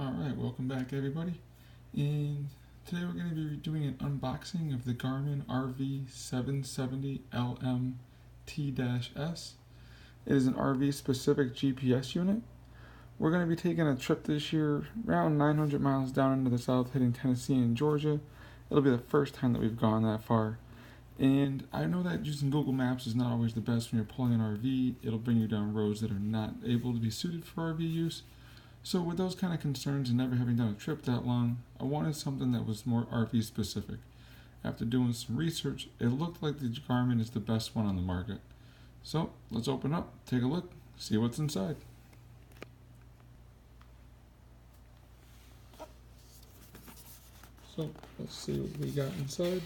Alright, welcome back everybody. And today we're going to be doing an unboxing of the Garmin RV 770 LMT-S. It is an RV specific GPS unit. We're going to be taking a trip this year around 900 miles down into the south, hitting Tennessee and Georgia. It'll be the first time that we've gone that far. And I know that using Google Maps is not always the best when you're pulling an RV. It'll bring you down roads that are not able to be suited for RV use. So with those kind of concerns and never having done a trip that long, I wanted something that was more RV specific. After doing some research, it looked like the Garmin is the best one on the market. So let's open up, take a look, see what's inside. So let's see what we got inside.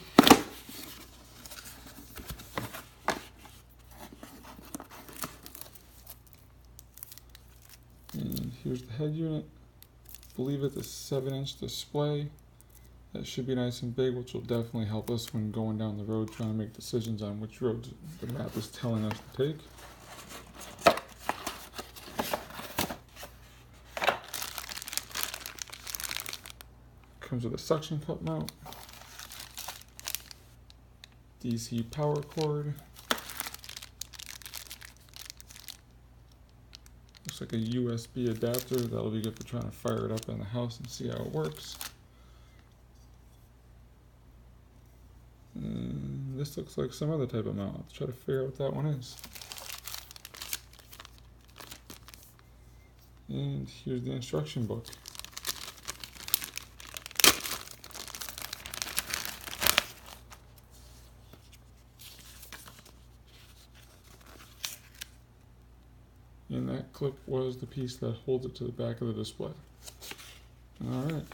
And here's the head unit. I believe it's a 7-inch display. That should be nice and big, which will definitely help us when going down the road trying to make decisions on which roads the map is telling us to take. Comes with a suction cup mount, DC power cord. Looks like a USB adapter. That'll be good for trying to fire it up in the house and see how it works. And this looks like some other type of mount. Let's try to figure out what that one is. And here's the instruction book. And that clip was the piece that holds it to the back of the display. Alright.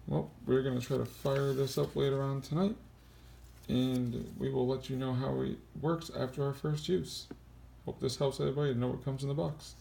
Well, we're going to try to fire this up later on tonight. And we will let you know how it works after our first use. Hope this helps everybody to know what comes in the box.